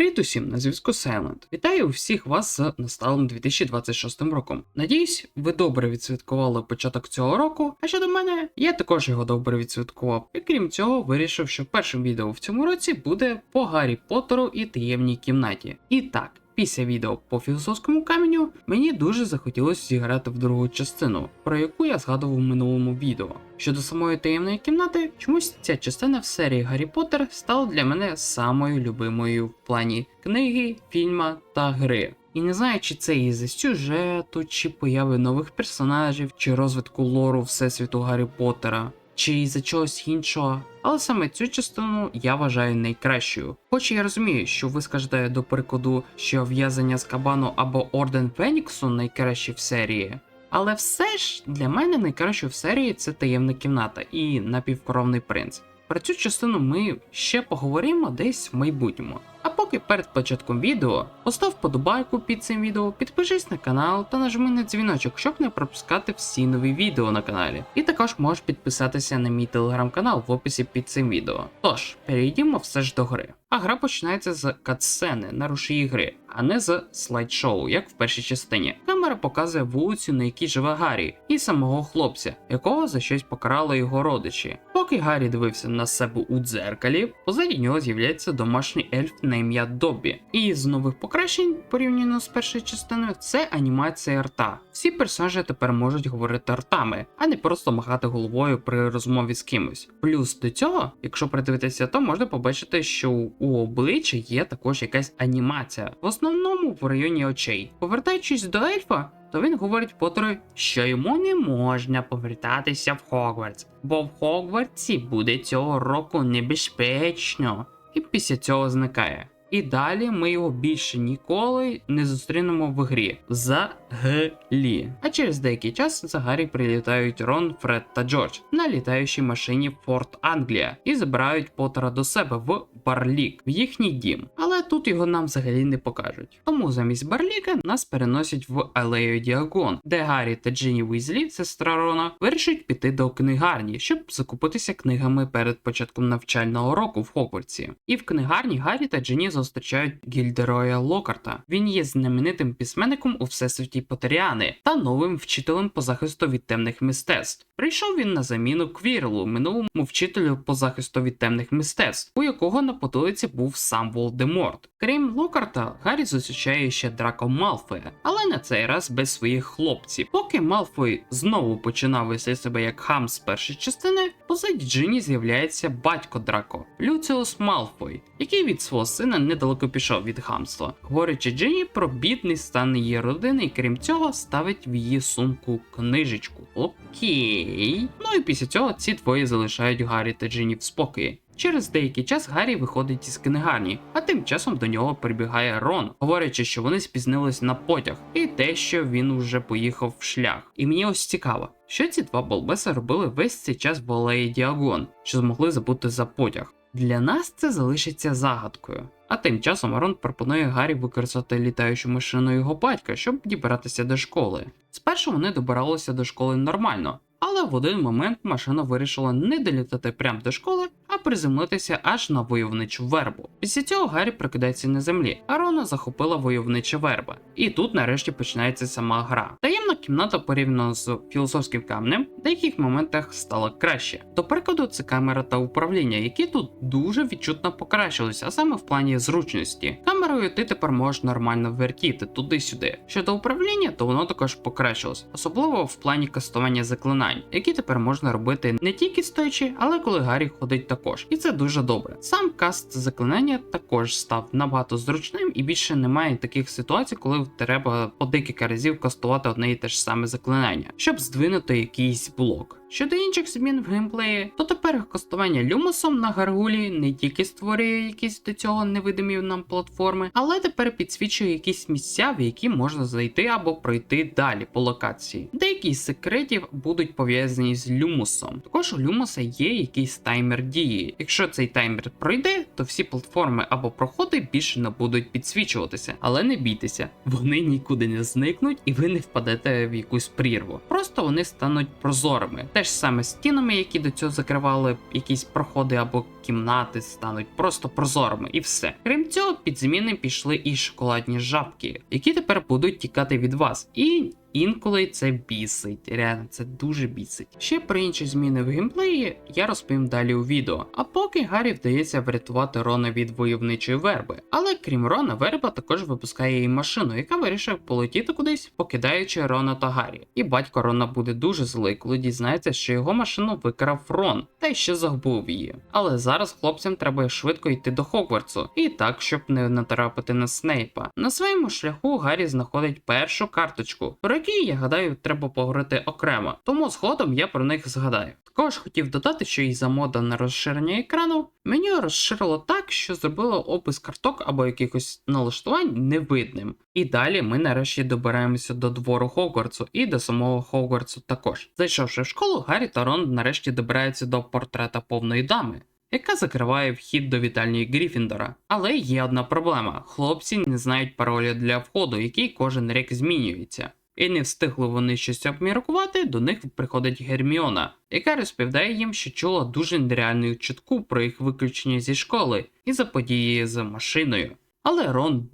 Привіт усім, на зв'язку Silent. Вітаю всіх вас з насталим 2026 роком. Надіюсь, ви добре відсвяткували початок цього року, а щодо мене, я також його добре відсвяткував. І крім цього, вирішив, що першим відео в цьому році буде по Гаррі Поттеру і таємній кімнаті. І так, після відео по філософському каменю мені дуже захотілося зіграти в другу частину, про яку я згадував в минулому відео. Щодо самої таємної кімнати, чомусь ця частина в серії Гаррі Поттер стала для мене самою любимою в плані книги, фільма та гри. І не знаю, чи це із-за сюжету, чи появи нових персонажів, чи розвитку лору всесвіту Гаррі Поттера, чи із-за чогось іншого, але саме цю частину я вважаю найкращою. Хоч я розумію, що ви скажете до прикладу, що в'язання з Кабану або Орден Феніксу найкращі в серії, але все ж для мене найкраще в серії це таємна кімната і напівкоровний принц. Про цю частину ми ще поговоримо десь в майбутньому. А поки перед початком відео постав вподобайку під цим відео, підпишись на канал та нажми на дзвіночок, щоб не пропускати всі нові відео на каналі. І також можеш підписатися на мій телеграм-канал в описі під цим відео. Тож, перейдімо все ж до гри. А гра починається з катсцени на рушії гри, а не з слайд-шоу, як в першій частині. Камера показує вулицю, на якій живе Гаррі, і самого хлопця, якого за щось покарали його родичі. Поки Гаррі дивився на себе у дзеркалі, позаді нього з'являється домашній ельф на ім'я Доббі. І з нових покращень, порівняно з першою частиною, це анімація рта. Всі персонажі тепер можуть говорити ртами, а не просто махати головою при розмові з кимось. Плюс до цього, якщо придивитися, то можна побачити, що у обличчя є також якась анімація, в основному в районі очей. Повертаючись до ельфа, то він говорить Поттеру, що йому не можна повертатися в Хогвартс, бо в Хогвартсі буде цього року небезпечно. І після цього зникає. І далі ми його більше ніколи не зустрінемо в грі. Взагалі. А через деякий час за Гаррі прилітають Рон, Фред та Джордж на літаючій машині Форт Англія і забирають Поттера до себе в Барлік, в їхній дім. Але тут його нам взагалі не покажуть. Тому замість Барліка нас переносять в Алею Діагон, де Гаррі та Джині Уізлі, сестра Рона, вирішують піти до книгарні, щоб закупитися книгами перед початком навчального року в Хогвартсі. І в книгарні Гаррі та Джині зустрічають Гільдероя Локарта. Він є знаменитим письменником у всесвіті Поттеріани та новим вчителем по захисту від темних мистецтв. Прийшов він на заміну Квірлу, минулому вчителю по захисту від темних мистецтв, у якого на потилиці був сам Волдеморт. Крім Локарта, Гаррі зустрічає ще Драко Малфоя, але на цей раз без своїх хлопців. Поки Малфой знову починав вести себе як хам з першої частини, позаді Джині з'являється батько Драко, Люціус Малфой, який від свого сина недалеко пішов від хамства, говорячи Джині про бідний стан її родини і крім цього ставить в її сумку книжечку. Окей. Ну і після цього ці двоє залишають Гаррі та Джині в спокої. Через деякий час Гаррі виходить із книгарні, а тим часом до нього прибігає Рон, говорячи, що вони спізнились на потяг, і те, що він уже поїхав в шлях. І мені ось цікаво, що ці два балбеси робили весь цей час в Алеї Діагон, що змогли забути за потяг. Для нас це залишиться загадкою. А тим часом Рон пропонує Гаррі використати літаючу машину його батька, щоб дібратися до школи. Спершу вони добиралися до школи нормально, але в один момент машина вирішила не долітати прямо до школи, а приземлитися аж на войовничу вербу. Після цього Гаррі прокидається на землі, а Рона захопила войовнича верба. І тут нарешті починається сама гра. Таємна кімната порівняно з філософським каменем в деяких моментах стала краще. До прикладу, це камера та управління, які тут дуже відчутно покращилися, а саме в плані зручності. Камерою ти тепер можеш нормально вертіти туди-сюди. Щодо управління, то воно також покращилось, особливо в плані кастування заклинань, які тепер можна робити не тільки стоячи, але коли Гаррі ходить також. І це дуже добре. Сам каст заклинання також став набагато зручним і більше немає таких ситуацій, коли треба по декілька разів кастувати одне і те ж саме заклинання, щоб здвинути якийсь блок. Щодо інших змін в геймплеї, то тепер кастування люмосом на гаргулі не тільки створює якісь до цього невидимі нам платформи, але тепер підсвічує якісь місця, в які можна зайти або пройти далі по локації. Деякі з секретів будуть пов'язані з люмосом. Також у люмоса є якийсь таймер дії. Якщо цей таймер пройде, то всі платформи або проходи більше не будуть підсвічуватися. Але не бійтеся, вони нікуди не зникнуть і ви не впадете в якусь прірву. Просто вони стануть прозорими. Те ж саме з стінами, які до цього закривали якісь проходи або кімнати, стануть просто прозорими і все. Крім цього, під зміни пішли і шоколадні жабки, які тепер будуть тікати від вас. І інколи це бісить, реально це дуже бісить. Ще про інші зміни в геймплеї я розповім далі у відео. А поки Гаррі вдається врятувати Рона від войовничої верби. Але крім Рона, верба також випускає і машину, яка вирішив полетіти кудись, покидаючи Рона та Гаррі. І батько Рона буде дуже злий, коли дізнається, що його машину викрав Рон, та й ще загубив її. Але зараз хлопцям треба швидко йти до Хогвартсу, і так, щоб не натрапити на Снейпа. На своєму шляху Гаррі знаходить першу карточку, про які, я гадаю, треба поговорити окремо, тому згодом я про них згадаю. Також хотів додати, що із-за мода на розширення екрану меню розширило так, що зробило опис карток або якихось налаштувань невидним. І далі ми нарешті добираємося до двору Хогвартсу і до самого Хогвартсу також. Зайшовши в школу, Гаррі та Рон нарешті добираються до портрета повної дами, яка закриває вхід до вітальні Гріфіндора. Але є одна проблема: хлопці не знають паролю для входу, який кожен рік змінюється. І не встигли вони щось обміркувати, до них приходить Герміона, яка розповідає їм, що чула дуже нереальну чутку про їх виключення зі школи і за події з машиною. Але Рон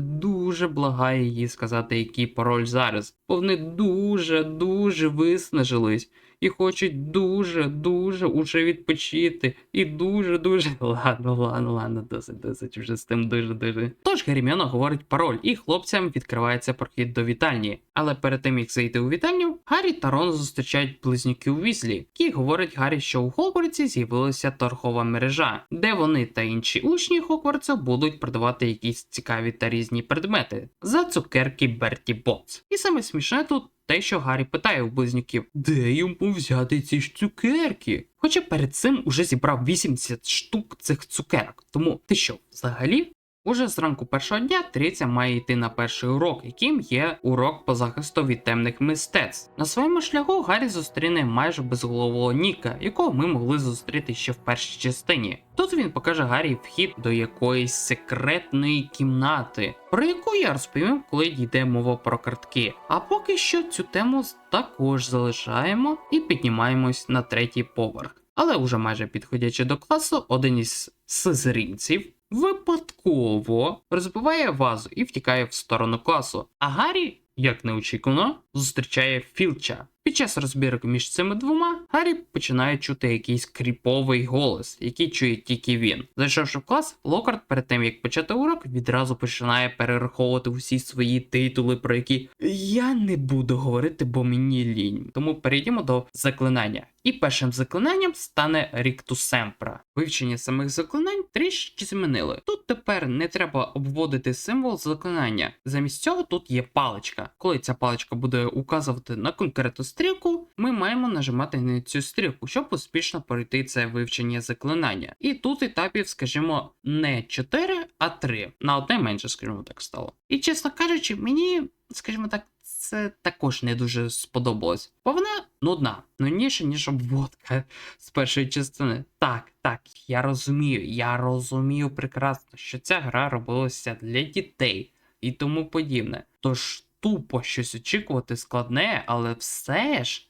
дуже благає її сказати, який пароль зараз, бо вони дуже виснажились і хочуть дуже уже відпочити. І дуже ладно, досить вже з тим дуже. Тож Герміона говорить пароль, і хлопцям відкривається прохід до вітальні. Але перед тим, як зайти у вітальню, Гаррі та Рон зустрічають близнюків Візлі, які говорять Гаррі, що у Хогвартсі з'явилася торгова мережа, де вони та інші учні Хогвартса будуть продавати якісь цікаві та різні предмети за цукерки Берті Ботс. І саме смішне тут те, що Гаррі питає у близнюків, де йому взяти ці ж цукерки? Хоча перед цим уже зібрав 80 штук цих цукерок. Тому ти що, взагалі? Уже зранку першого дня трійця має йти на перший урок, яким є урок по захисту від темних мистецтв. На своєму шляху Гаррі зустріне майже безголового Ніка, якого ми могли зустріти ще в першій частині. Тут він покаже Гаррі вхід до якоїсь секретної кімнати, про яку я розповім, коли дійде мова про картки. А поки що цю тему також залишаємо і піднімаємось на третій поверх. Але уже майже підходячи до класу, один із слизеринців випадково розбиває вазу і втікає в сторону класу. А Гаррі, як неочікувано, зустрічає Філча. Під час розбірок між цими двома, Гаррі починає чути якийсь кріповий голос, який чує тільки він. Зайшовши в клас, Локарт перед тим як почати урок, відразу починає перераховувати усі свої титули, про які я не буду говорити, бо мені лінь. Тому перейдемо до заклинання. І першим заклинанням стане Ріктус Семпра. Вивчення самих заклинань трішки змінили. Тут тепер не треба обводити символ заклинання. Замість цього тут є паличка. Коли ця паличка буде указувати на конкретну стрілку, ми маємо нажимати на цю стрілку, щоб успішно пройти це вивчення заклинання. І тут етапів, скажімо, не 4, а 3. На одне менше, скажімо так, стало. І чесно кажучи, мені, скажімо так, це також не дуже сподобалось. Бо вона нудна, нудніша, ніж обводка з першої частини. Так, я розумію прекрасно, що ця гра робилася для дітей і тому подібне. Тож тупо щось очікувати складне, але все ж,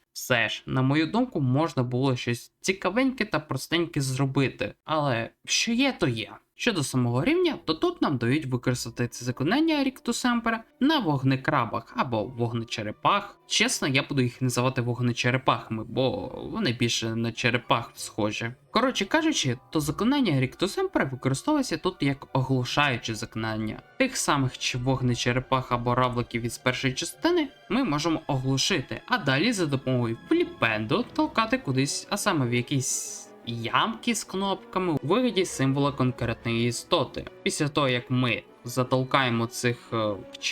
на мою думку, можна було щось цікавеньке та простеньке зробити. Але що є, то є. Щодо самого рівня, то тут нам дають використати це заклинання Ріктус Семпра на вогнекрабах або вогнечерепах. Чесно, я буду їх називати вогнечерепахами, бо вони більше на черепах схожі. Коротше кажучи, то заклинання Ріктус Семпра використовується тут як оглушаюче заклинання. Тих самих вогнечерепах або равликів із першої частини ми можемо оглушити, а далі за допомогою фліпенду толкати кудись, а саме в якийсь ямки з кнопками у вигляді символа конкретної істоти. Після того, як ми затолкаємо цих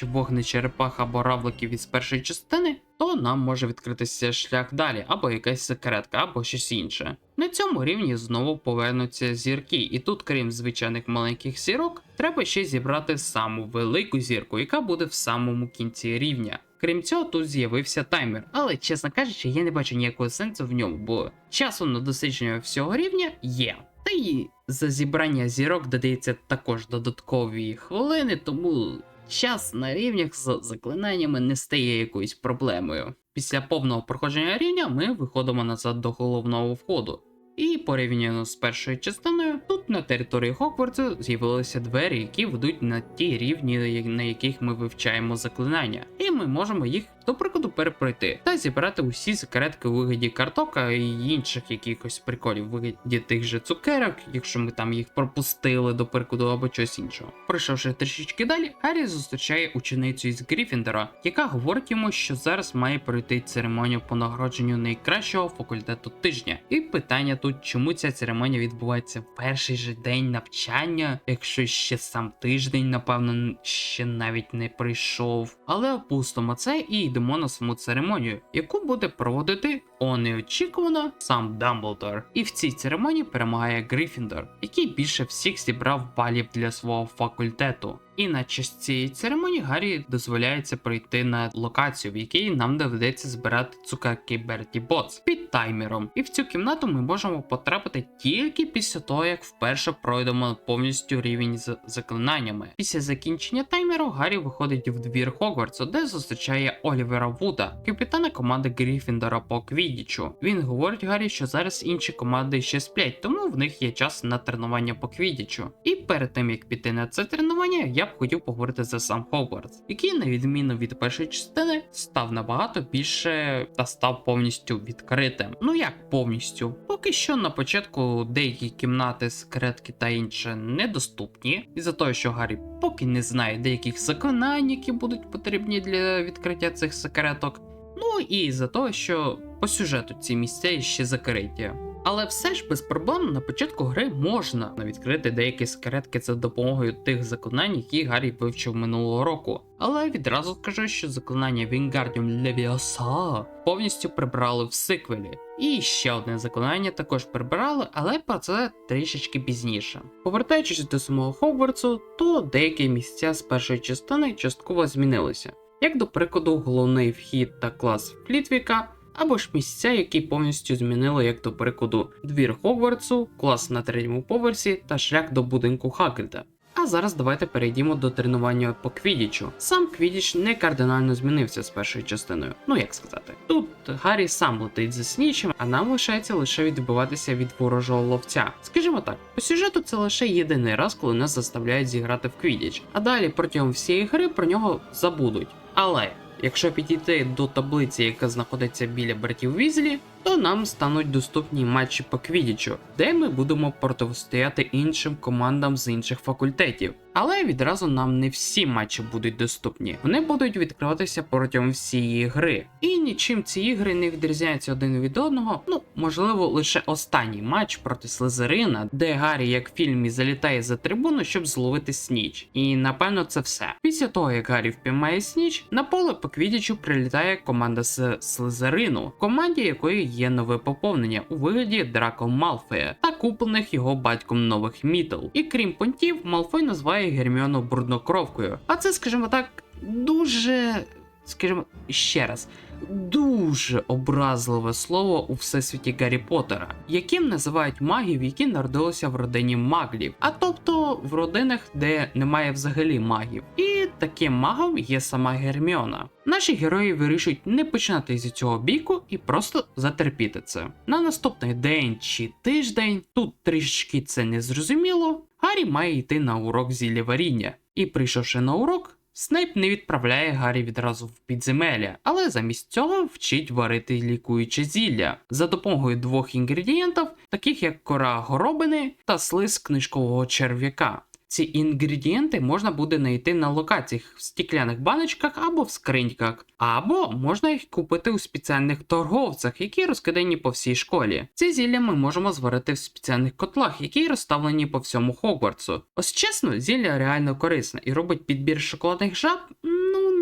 вогнечерепах або равликів із першої частини, то нам може відкритися шлях далі, або якась секретка, або щось інше. На цьому рівні знову повернуться зірки, і тут, крім звичайних маленьких зірок, треба ще зібрати саму велику зірку, яка буде в самому кінці рівня. Крім цього, тут з'явився таймер, але, чесно кажучи, я не бачу ніякого сенсу в ньому, бо часу на дослідження всього рівня є. Та й за зібрання зірок додається також додаткові хвилини, тому час на рівнях з заклинаннями не стає якоюсь проблемою. Після повного проходження рівня ми виходимо назад до головного входу. І порівняно з першою частиною, тут на території Хогвартсу з'явилися двері, які ведуть на ті рівні, на яких ми вивчаємо заклинання. І ми можемо їх, до прикладу, перепройти та зібрати усі секретки у вигляді картока і інших якихось приколів у вигляді тих же цукерок, якщо ми там їх пропустили, до прикладу, або щось іншого. Пройшовши трішечки далі, Гаррі зустрічає ученицю із Гріфіндора, яка говорить йому, що зараз має пройти церемонію по нагородженню найкращого факультету тижня. І питання тут, чому ця церемонія відбувається в перший же день навчання, якщо ще сам тиждень, напевно, ще навіть не прийшов. Але опустимо це і йдемо на саму церемонію, яку буде проводити неочікувано сам Дамблдор. І в цій церемонії перемагає Грифіндор, який більше всіх зібрав балів для свого факультету. І на честь цієї церемонії Гаррі дозволяється прийти на локацію, в якій нам доведеться збирати цукерки Берті Ботс під таймером. І в цю кімнату ми можемо потрапити тільки після того, як вперше пройдемо повністю рівень з заклинаннями. Після закінчення таймеру Гаррі виходить в двір Хогвартсу, де зустрічає Олівера Вуда, капітана команди Гріфіндора по Квіддічу. Він говорить Гаррі, що зараз інші команди ще сплять, тому в них є час на тренування по Квіддічу. І перед тим як піти на це тренування, я б хотів поговорити за сам Хогвартс, який, на відміну від першої частини, став набагато більше та став повністю відкритим. Ну як повністю? Поки що на початку деякі кімнати, секретки та інше недоступні, із-за того, що Гаррі поки не знає деяких заклинань, які будуть потрібні для відкриття цих секреток. Ну і за того, що по сюжету ці місця ще закриті. Але все ж без проблем на початку гри можна відкрити деякі секретки за допомогою тих заклинань, які Гаррі вивчив минулого року. Але відразу скажу, що заклинання Wingardium Leviosa повністю прибрали в сиквелі. І ще одне заклинання також прибрали, але про це трішечки пізніше. Повертаючись до самого Хогвартсу, то деякі місця з першої частини частково змінилися. Як до прикладу, головний вхід та клас Флітвіка, або ж місця, які повністю змінили, як до прикладу, двір Хогвартсу, клас на третьому поверсі та шлях до будинку Хагрида. А зараз давайте перейдемо до тренування по Квіддічу. Сам Квіддіч не кардинально змінився з першою частиною. Ну як сказати. Тут Гаррі сам летить за снічем, а нам лишається лише відбиватися від ворожого ловця. Скажімо так, по сюжету це лише єдиний раз, коли нас заставляють зіграти в Квіддіч, а далі протягом всієї гри про нього забудуть. Але якщо підійти до таблиці, яка знаходиться біля братів Візлі, то нам стануть доступні матчі по Квіддічу, де ми будемо протистояти іншим командам з інших факультетів. Але відразу нам не всі матчі будуть доступні. Вони будуть відкриватися протягом всієї гри. І нічим ці ігри не відрізняються один від одного. Ну, можливо, лише останній матч проти Слизерина, де Гаррі, як в фільмі, залітає за трибуну, щоб зловити сніч. І напевно це все. Після того, як Гаррі впіймає сніч, на поле по Квіддічу прилітає команда з Слизерину, в команді якої є нове поповнення у вигляді Драко Малфоя та куплених його батьком нових мітл. І крім понтів, Малфой називає Герміону бруднокровкою. А це, скажімо так, дуже образливе слово у всесвіті Гаррі Поттера, яким називають магів, які народилися в родині маглів, а тобто в родинах, де немає взагалі магів. І таким магом є сама Герміона. Наші герої вирішують не починати зі цього бійку і просто затерпіти це. На наступний день чи тиждень, тут трішки це не зрозуміло, Гаррі має йти на урок зіллєваріння. І прийшовши на урок, Снейп не відправляє Гаррі відразу в підземелля, але замість цього вчить варити лікуюче зілля за допомогою двох інгредієнтів, таких як кора горобини та слиз книжкового черв'яка. Ці інгредієнти можна буде знайти на локаціях в стікляних баночках або в скриньках, або можна їх купити у спеціальних торговцях, які розкидані по всій школі. Ці зілля ми можемо зварити в спеціальних котлах, які розставлені по всьому Хогвартсу. Ось чесно, зілля реально корисне і робить підбір шоколадних жаб,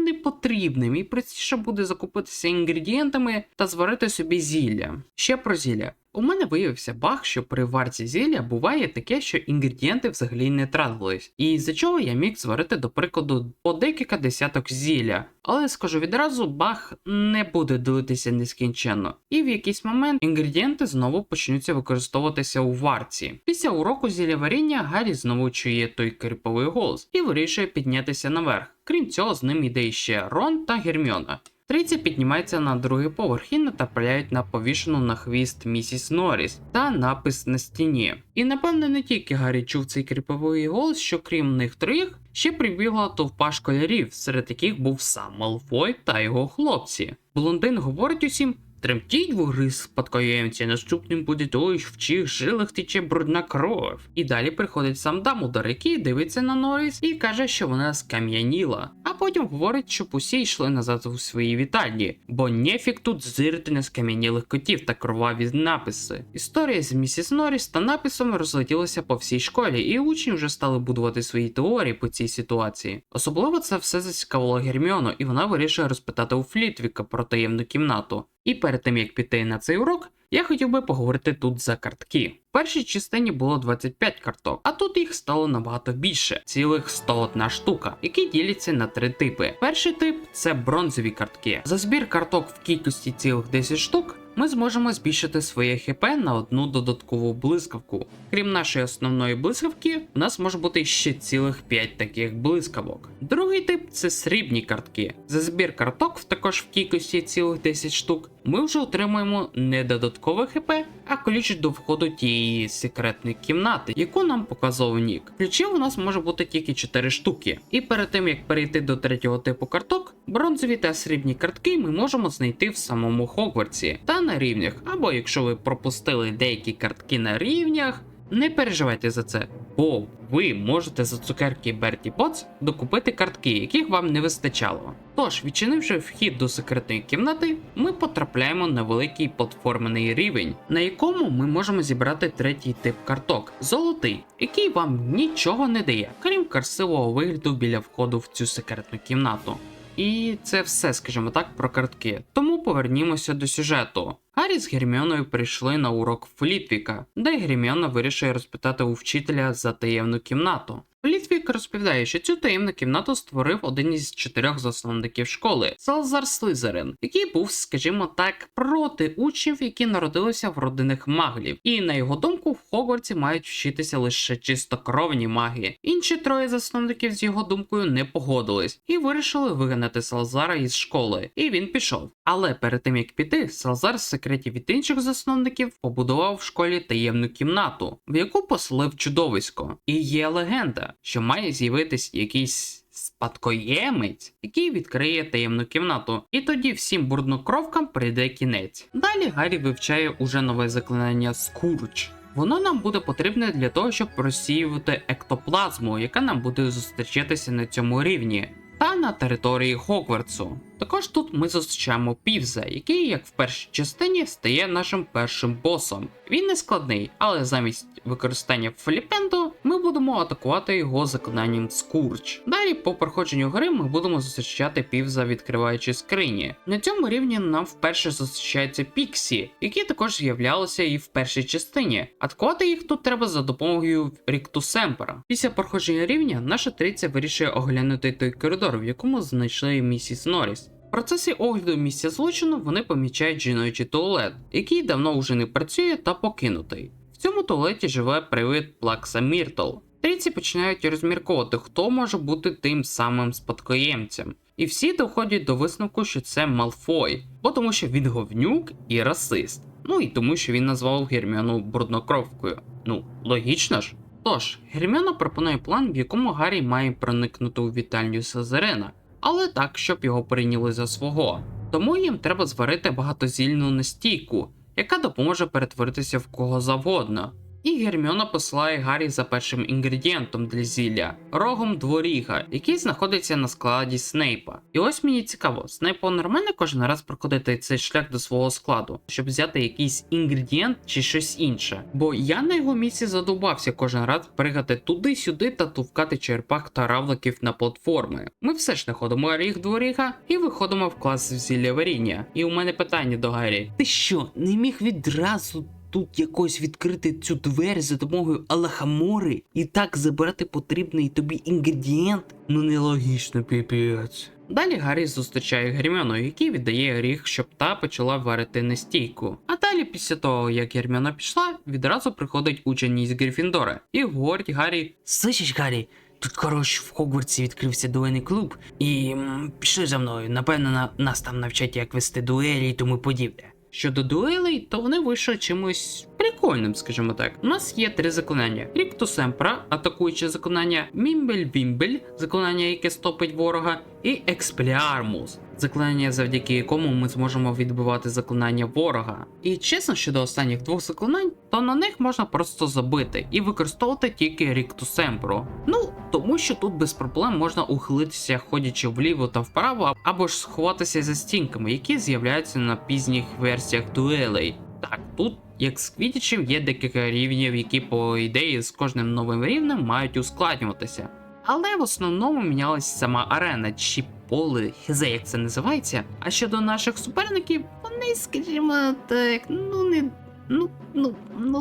не потрібним, і простіше буде закупитися інгредієнтами та зварити собі зілля. Ще про зілля. У мене виявився баг, що при варці зілля буває таке, що інгредієнти взагалі не тратились, і з-за чого я міг зварити, до прикладу, по декілька десяток зілля. Але скажу відразу, баг не буде ділитися нескінченно, і в якийсь момент інгредієнти знову почнуться використовуватися у варці. Після уроку зіллєваріння Гаррі знову чує той кріповий голос і вирішує піднятися наверх. Крім цього, з ним іде ще Рон та Герміона. Трійця піднімається на другий поверх і натрапляють на повішену на хвіст місіс Норріс та напис на стіні. І напевно не тільки Гаррі чув цей кріповий голос, що крім них троїх, ще прибігла товпа школярів, серед яких був сам Малфой та його хлопці. Блондин говорить усім: «Тремтіть вугри, спадкоємці, наступним буде той, в чиїх жилах тече брудна кров». І далі приходить сам Дамблдор, який дивиться на Норріс і каже, що вона скам'яніла. А потім говорить, щоб усі йшли назад у свої вітальні, бо нефік тут зирити на скам'янілих котів та кроваві написи. Історія з місіс Норріс та написом розлетілася по всій школі, і учні вже стали будувати свої теорії по цій ситуації. Особливо це все зацікавило Герміону, і вона вирішує розпитати у Флітвіка про таємну кімнату. І перед тим як піти на цей урок, я хотів би поговорити тут за картки. В першій частині було 25 карток, а тут їх стало набагато більше, цілих 101 штука, які діляться на 3 типи. Перший тип – це бронзові картки. За збір карток в кількості цілих 10 штук ми зможемо збільшити своє ХП на одну додаткову блискавку. Крім нашої основної блискавки, у нас може бути ще цілих 5 таких блискавок. Другий тип – це срібні картки. За збір карток, також в кількості цілих 10 штук, ми вже отримуємо не додаткове ХП, а ключ до входу тієї секретної кімнати, яку нам показував Нік. Ключів у нас може бути тільки 4 штуки. І перед тим як перейти до третього типу карток, бронзові та срібні картки ми можемо знайти в самому Хогвартсі та на рівнях. Або якщо ви пропустили деякі картки на рівнях, не переживайте за це, бо ви можете за цукерки Берті Потс докупити картки, яких вам не вистачало. Тож, відчинивши вхід до секретної кімнати, ми потрапляємо на великий платформений рівень, на якому ми можемо зібрати третій тип карток – золотий, який вам нічого не дає, крім красивого вигляду біля входу в цю секретну кімнату. І це все, скажімо так, про картки. Тому повернімося до сюжету. Гаррі з Герміоною прийшли на урок Флітвіка, де Герміона вирішує розпитати у вчителя за таємну кімнату. Флітвік розповідає, що цю таємну кімнату створив один із 4 засновників школи – Салазар Слизерин, який був, скажімо так, проти учнів, які народилися в родинах маглів. І на його думку, в Хогвартсі мають вчитися лише чистокровні маги. Інші 3 засновників з його думкою не погодились і вирішили вигнати Салазара із школи. І він пішов. Але перед тим як піти, Салазар в секреті від інших засновників побудував в школі таємну кімнату, в яку поселив чудовисько. І є легенда, що має з'явитись якийсь спадкоємець, який відкриє таємну кімнату, і тоді всім бруднокровкам прийде кінець. Далі Гаррі вивчає уже нове заклинання Скурч. Воно нам буде потрібне для того, щоб розсіювати ектоплазму, яка нам буде зустрічатися на цьому рівні та на території Хогвартсу. Також тут ми зустрічаємо Півза, який, як в першій частині, стає нашим першим босом. Він не складний, але замість використання фліпенду ми будемо атакувати його заклинанням Скурч. Далі по проходженню гри ми будемо зустрічати Півза, відкриваючи скрині. На цьому рівні нам вперше зустрічаються Піксі, які також з'являлися і в першій частині. Атакувати їх тут треба за допомогою Рікту Семпера. Після проходження рівня наша трійця вирішує оглянути той коридор, в якому знайшли місіс Норріс. В процесі огляду місця злочину вони помічають жіночий туалет, який давно вже не працює та покинутий. В цьому туалеті живе привид Плакса Міртл. Трійці починають розмірковувати, хто може бути тим самим спадкоємцем. І всі доходять до висновку, що це Малфой, бо тому що він говнюк і расист. Ну і тому що він назвав Герміону бруднокровкою. Ну, логічно ж. Тож, Герміона пропонує план, в якому Гаррі має проникнути у вітальню Слизерина, але так, щоб його прийняли за свого. Тому їм треба зварити багатозільну настійку, яка допоможе перетворитися в кого завгодно. І Герміона посилає Гаррі за першим інгредієнтом для зілля – рогом дворіга, який знаходиться на складі Снейпа. І ось мені цікаво, Снейпу нормально кожен раз проходити цей шлях до свого складу, щоб взяти якийсь інгредієнт чи щось інше. Бо я на його місці задовбався кожен раз пригати туди-сюди та тувкати черепах та равликів на платформи. Ми все ж не ходимо ріг дворіга і виходимо в клас зілля варіння. І у мене питання до Гаррі. Ти що, не міг відразу тут якось відкрити цю двері за допомогою Алахамори і так забрати потрібний тобі інгредієнт? Ну нелогічно, піпець. Далі Гаррі зустрічає Герміону, який віддає ріг, щоб та почала варити настійку. А далі, після того, як Герміона пішла, відразу приходить учень із Гриффіндора і говорить Гаррі: «Слышиш, Гаррі, Тут, коротше, в Хогвартсі відкрився дуельний клуб, і пішли за мною. Напевно, нас там навчать, як вести дуелі і тому подібне. Щодо дуелей, то вони вийшли чимось прикольним, скажімо так. У нас є 3 заклинання: Ріктус Емпера, атакуюче заклинання, Мімбель-Вімбель, заклинання, яке стопить ворога, і Експеліармус, заклинання, завдяки якому ми зможемо відбивати заклинання ворога. І чесно, щодо останніх 2 заклинань, то на них можна просто забити і використовувати тільки Ріктус Емперу. Ну, тому що тут без проблем можна ухилитися, ходячи вліво та вправо, або ж сховатися за стінками, які з'являються на пізніх версіях дуелей. Так, тут, як з квіддічів, є декілька рівнів, які, по ідеї, з кожним новим рівнем мають ускладнюватися. Але в основному мінялась сама арена, чи поле, хізе, як це називається. А щодо наших суперників, вони, скажімо так,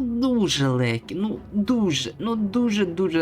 дуже легкі,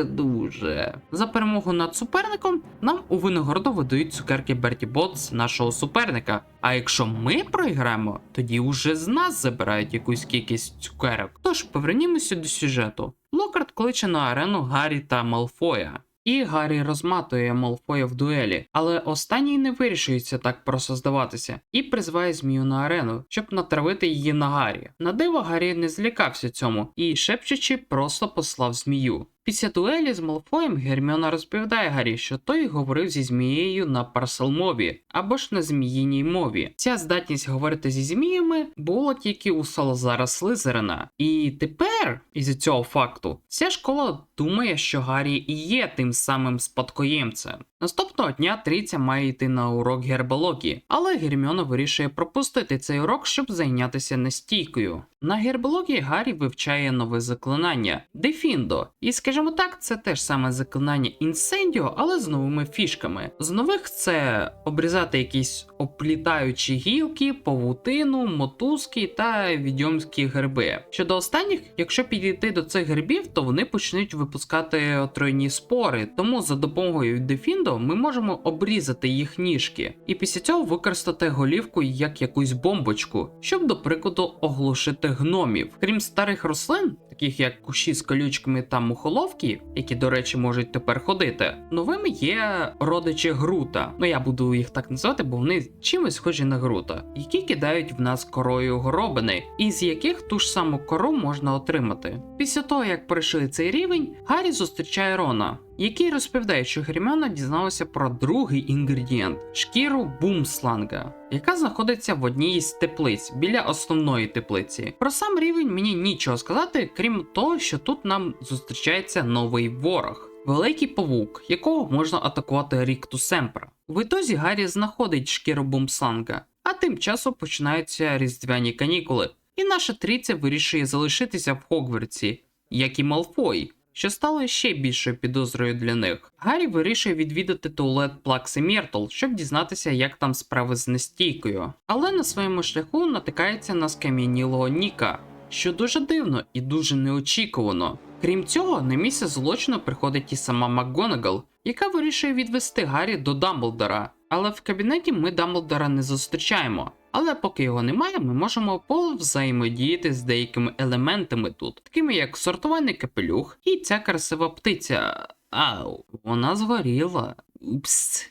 дуже. За перемогу над суперником нам у винагороду видають цукерки Берті Ботс нашого суперника. А якщо ми програємо, тоді уже з нас забирають якусь кількість цукерок. Тож повернімося до сюжету. Локарт кличе на арену Гаррі та Малфоя. І Гаррі розматує Малфоя в дуелі, але останній не вирішується так просто здаватися і призиває змію на арену, щоб натравити її на Гаррі. На диво, Гаррі не злякався цьому і, шепчучи, просто послав змію. Після дуелі з Малфоєм Герміона розповідає Гаррі, що той говорив зі змією на парселмові, або ж на зміїній мові. Ця здатність говорити зі зміями була тільки у Салазара Слизерина. І тепер, із цього факту, вся школа думає, що Гаррі і є тим самим спадкоємцем. Наступного дня трійця має йти на урок гербології, але Герміона вирішує пропустити цей урок, щоб зайнятися настійкою. На гербології Гаррі вивчає нове заклинання – Дефіндо. І, скажімо так, це теж саме заклинання Інсендіо, але з новими фішками. З нових це обрізати якісь оплітаючі гілки, павутину, мотузки та відьомські гриби. Щодо останніх, якщо підійти до цих грибів, то вони почнуть випускати отруйні спори, тому за допомогою Дефіндо ми можемо обрізати їх ніжки. І після цього використати голівку як якусь бомбочку, щоб, до прикладу, оглушити гномів. Крім старих рослин, таких як кущі з колючками та мухоловки, які, до речі, можуть тепер ходити, новими є родичі Грута. Ну, я буду їх так називати, бо вони чимось схожі на Грута, які кидають в нас корою горобини, із яких ту ж саму кору можна отримати. Після того, як пройшли цей рівень, Гаррі зустрічає Рона, який розповідає, що Герміона дізналася про другий інгредієнт – шкіру бумсланга, яка знаходиться в одній із теплиць, біля основної теплиці. Про сам рівень мені нічого сказати, крім того, що тут нам зустрічається новий ворог – великий павук, якого можна атакувати Ріктус Емпера. В ітозі Гаррі знаходить шкіру бумсланга, а тим часом починаються різдвяні канікули, і наша трійця вирішує залишитися в Хогвартсі, як і Малфой, що стало ще більшою підозрою для них. Гаррі вирішує відвідати туалет Плакси Міртл, щоб дізнатися, як там справи з настійкою. Але на своєму шляху натикається на скам'янілого Ніка, що дуже дивно і дуже неочікувано. Крім цього, на місце злочину приходить і сама МакГонагал, яка вирішує відвести Гаррі до Дамблдора. Але в кабінеті ми Дамблдора не зустрічаємо. Але поки його немає, ми можемо повзаємодіяти з деякими елементами тут, такими як сортувальний капелюх і ця красива птиця. Ау, вона згоріла. Упс.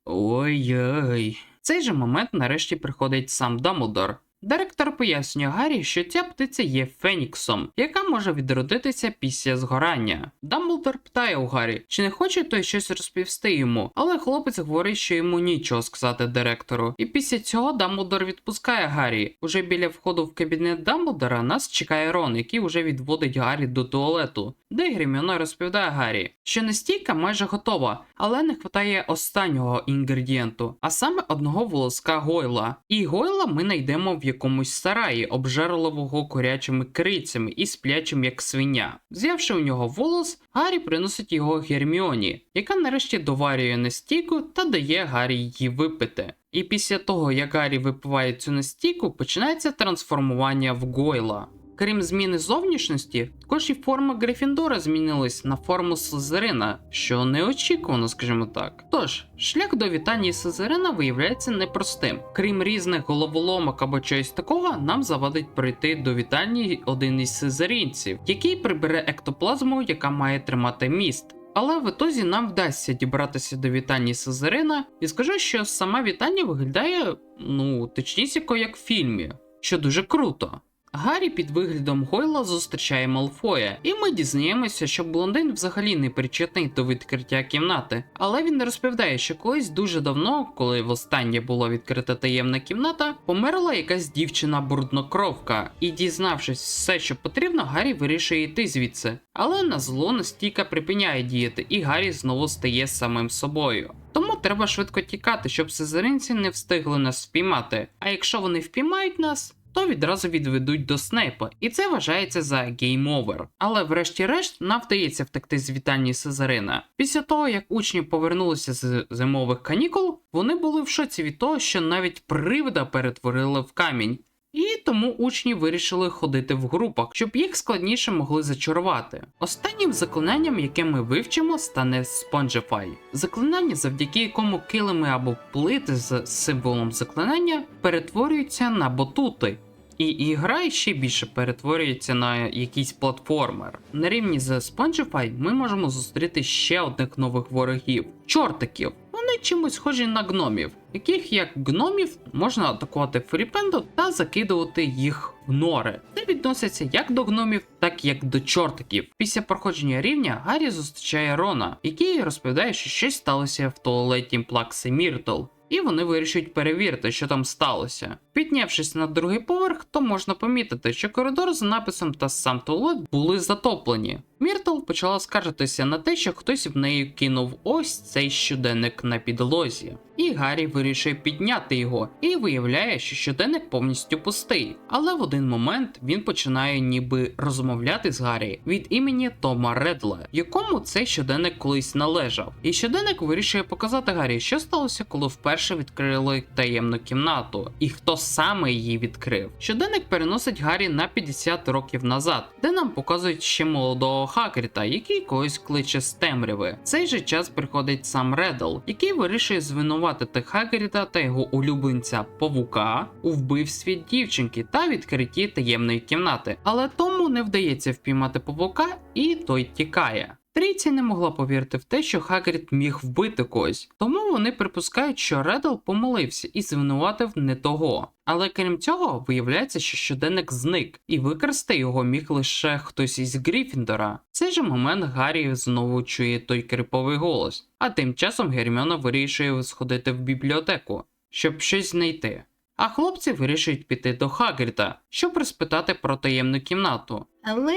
Ой-ой. В цей же момент нарешті приходить сам Дамблдор. Директор пояснює Гаррі, що ця птиця є Феніксом, яка може відродитися після згорання. Дамблдор питає у Гаррі, чи не хоче той щось розповісти йому, але хлопець говорить, що йому нічого сказати директору. І після цього Дамблдор відпускає Гаррі. Уже біля входу в кабінет Дамблдора нас чекає Рон, який уже відводить Гаррі до туалету, де Герміона розповідає Гаррі, що настійка майже готова, але не вистачає останнього інгредієнту, а саме одного волоска Гойла. І Гойла ми знайдемо в якомусь сараї, обжерливого курячими крицями і сплячим як свиня. Взявши у нього волос, Гаррі приносить його Герміоні, яка нарешті доварює настійку та дає Гаррі її випити. І після того, як Гаррі випиває цю настійку, починається трансформування в Гойла. Крім зміни зовнішності, також і форма Грифіндора змінилась на форму Слизерина, що неочікувано, скажімо так. Тож, шлях до Вітанії Слизерина виявляється непростим. Крім різних головоломок або чогось такого, нам завадить прийти до Вітанії один із слизеринців, який прибере ектоплазму, яка має тримати міст. Але в ітозі нам вдасться дібратися до вітальні Слизерина, і скажу, що сама вітальня виглядає, точнісінько як в фільмі, що дуже круто. Гаррі під виглядом Гойла зустрічає Малфоя, і ми дізнаємося, що блондин взагалі не причетний до відкриття кімнати. Але він розповідає, що колись дуже давно, коли востаннє була відкрита таємна кімната, померла якась дівчина-бруднокровка, і дізнавшись все, що потрібно, Гаррі вирішує йти звідси. Але на зло настійка припиняє діяти, і Гаррі знову стає самим собою. Тому треба швидко тікати, щоб слизеринці не встигли нас впіймати. А якщо вони впіймають нас, то відразу відведуть до Снейпа, і це вважається за гейм-овер. Але врешті-решт нам вдається втекти з вітальні Слизерина. Після того, як учні повернулися з зимових канікул, вони були в шоці від того, що навіть привида перетворили в камінь. І тому учні вирішили ходити в групах, щоб їх складніше могли зачарувати. Останнім заклинанням, яке ми вивчимо, стане Spongify. Заклинання, завдяки якому килими або плити з символом заклинання перетворюються на батути. І гра ще більше перетворюється на якийсь платформер. На рівні з Spongify ми можемо зустріти ще одних нових ворогів – чортиків. Вони чимось схожі на гномів, яких як гномів можна атакувати фріпенду та закидувати їх в нори. Це відноситься як до гномів, так як до чортиків. Після проходження рівня Гаррі зустрічає Рона, який розповідає, що щось сталося в туалеті Плакси Міртл. І вони вирішують перевірити, що там сталося. Піднявшись на другий поверх, то можна помітити, що коридор з написом та сам туалет були затоплені. Міртл почала скаржитися на те, що хтось в неї кинув ось цей щоденник на підлозі. І Гаррі вирішує підняти його, і виявляє, що щоденник повністю пустий. Але в один момент він починає ніби розмовляти з Гаррі від імені Тома Редла, якому цей щоденник колись належав. І щоденник вирішує показати Гаррі, що сталося, коли вперше відкрили таємну кімнату, і хто саме її відкрив. Щоденник переносить Гаррі на 50 років назад, де нам показують ще молодого Хагріда, який когось кличе з темряви. В цей же час приходить сам Редл, який вирішує звинуватити Хагріда та його улюбленця Павука у вбивстві дівчинки та відкритті таємної кімнати. Але тому не вдається впіймати Павука, і той тікає. Трійця не могла повірити в те, що Хагрід міг вбити когось, тому вони припускають, що Редл помилився і звинуватив не того. Але крім цього, виявляється, що щоденник зник, і використати його міг лише хтось із Гріфіндора. В цей же момент Гаррі знову чує той криповий голос, а тим часом Герміона вирішує сходити в бібліотеку, щоб щось знайти. А хлопці вирішують піти до Хагріда, щоб розпитати про таємну кімнату. Але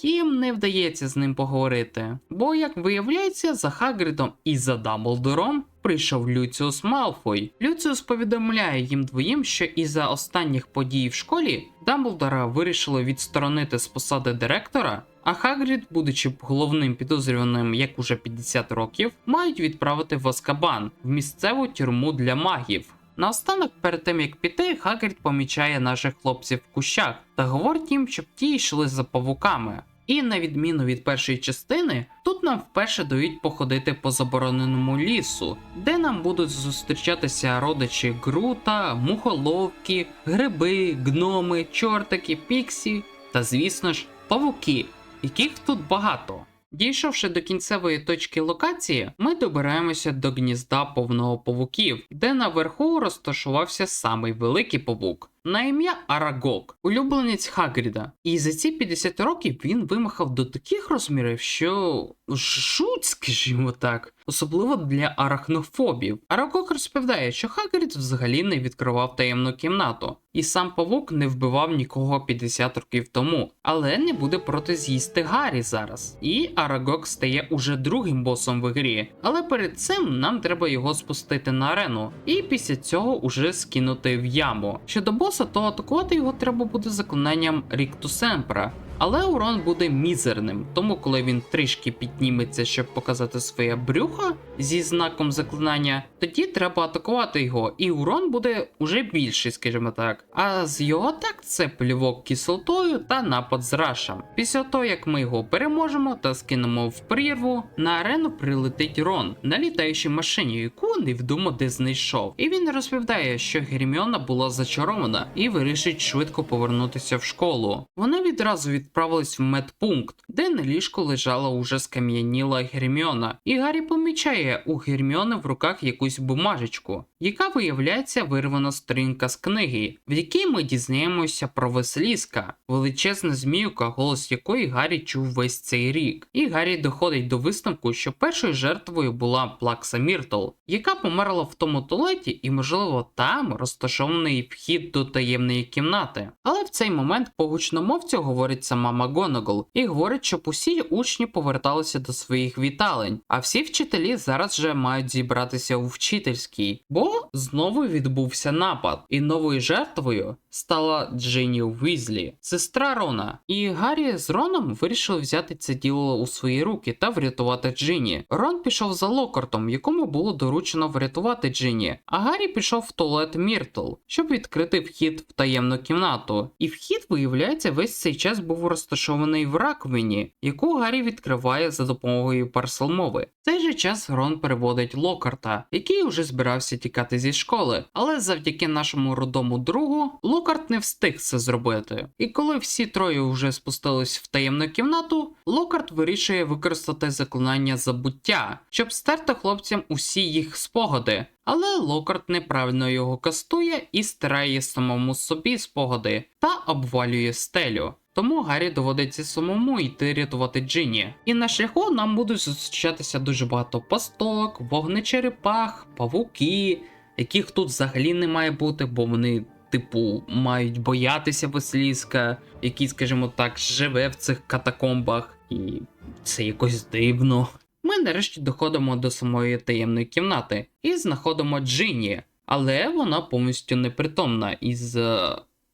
їм не вдається з ним поговорити, бо, як виявляється, за Хагрідом і за Дамблдором прийшов Люціус Малфой. Люціус повідомляє їм двоїм, що із-за останніх подій в школі Дамблдора вирішили відсторонити з посади директора, а Хагрід, будучи головним підозрюваним як уже 50 років, мають відправити в Азкабан, в місцеву тюрму для магів. Наостанок, перед тим як піти, Хагрід помічає наших хлопців в кущах та говорить їм, щоб ті йшли за павуками. І на відміну від першої частини, тут нам вперше дають походити по забороненому лісу, де нам будуть зустрічатися родичі Грута, мухоловки, гриби, гноми, чортики, піксі та, звісно ж, павуки, яких тут багато. Дійшовши до кінцевої точки локації, ми добираємося до гнізда повного павуків, де наверху розташувався самий великий павук. На ім'я Арагог, улюбленець Хагріда. І за ці 50 років він вимахав до таких розмірів, що жуть, скажімо так, особливо для арахнофобів. Арагог розповідає, що Хагрід взагалі не відкривав таємну кімнату, і сам павук не вбивав нікого 50 років тому, але не буде проти з'їсти Гаррі зараз. І Арагог стає уже другим босом в грі, але перед цим нам треба його спустити на арену, і після цього уже скинути в яму. Щодо боса, то атакувати його треба буде заклинанням Рікту Семпра, але урон буде мізерним, тому коли він трішки підніметься, щоб показати своє брюхо зі знаком заклинання, тоді треба атакувати його, і урон буде уже більший, скажімо так. А з його атак це плювок кислотою та напад з рашем. Після того, як ми його переможемо та скинемо в прірву, на арену прилетить Рон на літаючій машині, яку невідомо де знайшов. І він розповідає, що Герміона була зачарована і вирішить швидко повернутися в школу. Вони відразу відправляють відправились в медпункт, де на ліжку лежала уже скам'яніла Герміона. І Гаррі помічає у Герміони в руках якусь бумажечку, яка виявляється вирвана сторінка з книги, в якій ми дізнаємося про Василіска, величезна зміюка, голос якої Гаррі чув весь цей рік. І Гаррі доходить до висновку, що першою жертвою була Плакса Міртл, яка померла в тому туалеті, і можливо там розташований вхід до таємної кімнати. Але в цей момент по гучномовцю говорить сама МакГонагал і говорить, щоб усі учні поверталися до своїх віталень, а всі вчителі зараз же мають зібратися у вчительській, бо знову відбувся напад, і новою жертвою стала Джинні Уізлі, сестра Рона. І Гаррі з Роном вирішили взяти це діло у свої руки та врятувати Джинні. Рон пішов за Локартом, якому було доручено врятувати Джинні, а Гаррі пішов в туалет Міртл, щоб відкрити вхід в таємну кімнату. І вхід, виявляється, весь цей час був розташований в раковині, яку Гаррі відкриває за допомогою парселмови. В цей же час Рон переводить Локарта, який уже збирався тікати зі школи, але завдяки нашому рудому другу Локарт не встиг це зробити. І коли всі троє вже спустились в таємну кімнату, Локарт вирішує використати заклинання забуття, щоб стерти хлопцям усі їх спогади. Але Локарт неправильно його кастує і стирає самому собі спогади та обвалює стелю. Тому Гаррі доводиться самому йти рятувати Джинні. І на шляху нам будуть зустрічатися дуже багато пасток, вогнечерепах, павуки, яких тут взагалі не має бути, бо вони, типу, мають боятися Василіска, який, скажімо так, живе в цих катакомбах. І це якось дивно. Ми нарешті доходимо до самої таємної кімнати і знаходимо Джинні, але вона повністю непритомна із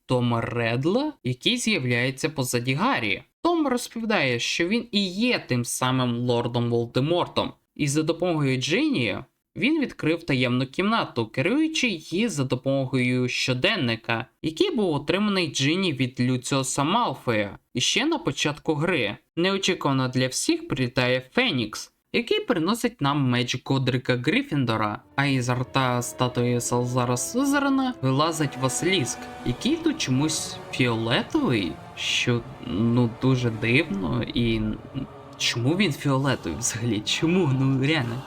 Тома Редла, який з'являється позаді Гаррі. Том розповідає, що він і є тим самим лордом Волдемортом, і за допомогою Джинні він відкрив таємну кімнату, керуючи її за допомогою щоденника, який був отриманий Джинні від Люціуса Малфоя. І ще на початку гри. Неочікувано для всіх прилітає Фенікс, який приносить нам меч Годрика Гриффіндора, а із рта статуї Салзара Слизерина вилазить Василіск, який тут чомусь фіолетовий, що, дуже дивно, і чому він фіолетовий взагалі? Чому? Реально,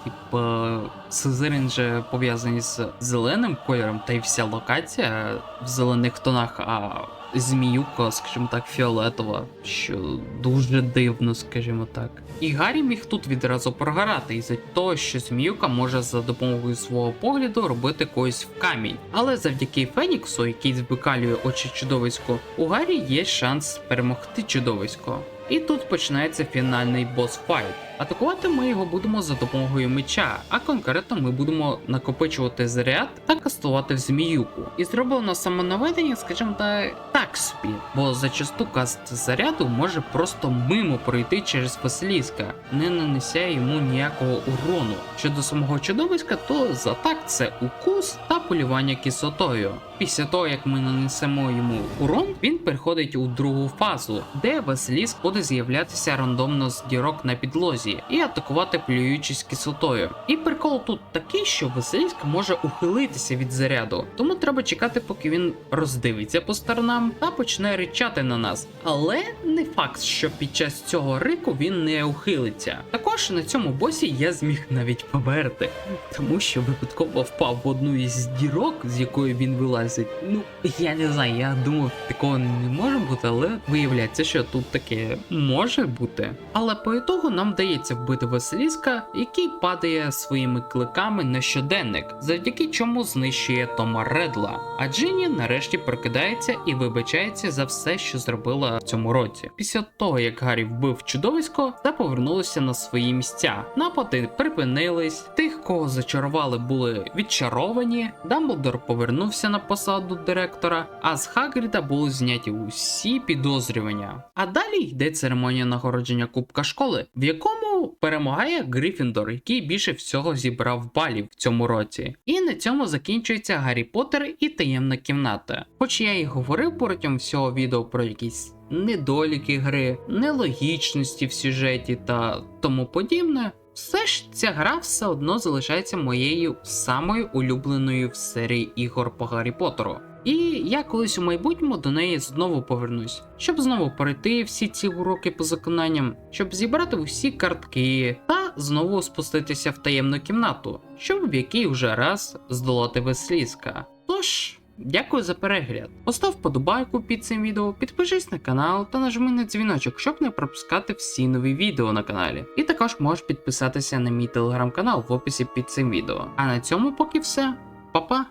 Слизерин же пов'язаний з зеленим кольором, та й вся локація в зелених тонах, а зміюка, скажімо так, фіолетова, що дуже дивно, скажімо так. І Гаррі міг тут відразу програти із-за того, що зміюка може за допомогою свого погляду робити когось в камінь. Але завдяки Феніксу, який збикалює очі чудовиську, у Гаррі є шанс перемогти чудовисько. І тут починається фінальний босс-файт. Атакувати ми його будемо за допомогою меча, а конкретно ми будемо накопичувати заряд та кастувати в зміюку. І зроблено самонаведення, скажімо так собі, бо зачасту каст заряду може просто мимо пройти через Василіска, не нанеся йому ніякого урону. Щодо самого чудовиська, то за так це укус та полювання кислотою. Після того, як ми нанесемо йому урон, він переходить у другу фазу, де Василіск буде з'являтися рандомно з дірок на підлозі і атакувати, плюючись кислотою. І прикол тут такий, що Василіск може ухилитися від заряду, тому треба чекати, поки він роздивиться по сторонам та почне ричати на нас. Але не факт, що під час цього рику він не ухилиться. Також на цьому босі я зміг навіть померти, тому що випадково впав в одну із дірок, з якої він вилазить. Я не знаю, я думав, такого не може бути, але виявляється, що тут таке може бути. Але по ітогу нам вдається вбити Василіска, який падає своїми кликами на щоденник, завдяки чому знищує Тома Редла. А Джинні нарешті прокидається і вибачається за все, що зробила в цьому році. Після того, як Гаррі вбив чудовисько, та повернулися на свої місця. Напади припинились, тих, кого зачарували, були відчаровані, Дамблдор повернувся на посаду директора, а з Хагріда були зняті усі підозрювання. А далі йде церемонія нагородження Кубка школи, в якому перемагає Гриффіндор, який більше всього зібрав балів в цьому році. І на цьому закінчується Гаррі Поттер і таємна кімната. Хоч я і говорив протягом всього відео про якісь недоліки гри, нелогічності в сюжеті та тому подібне, все ж ця гра все одно залишається моєю самою улюбленою в серії ігор по Гаррі Поттеру. І я колись у майбутньому до неї знову повернусь, щоб знову пройти всі ці уроки по заклинанням, щоб зібрати усі картки та знову спуститися в таємну кімнату, щоб в якій вже раз здолати Василіска. Тож, дякую за перегляд. Постав вподобайку під цим відео, підпишись на канал та нажми на дзвіночок, щоб не пропускати всі нові відео на каналі. І також можеш підписатися на мій телеграм-канал в описі під цим відео. А на цьому поки все. Па-па!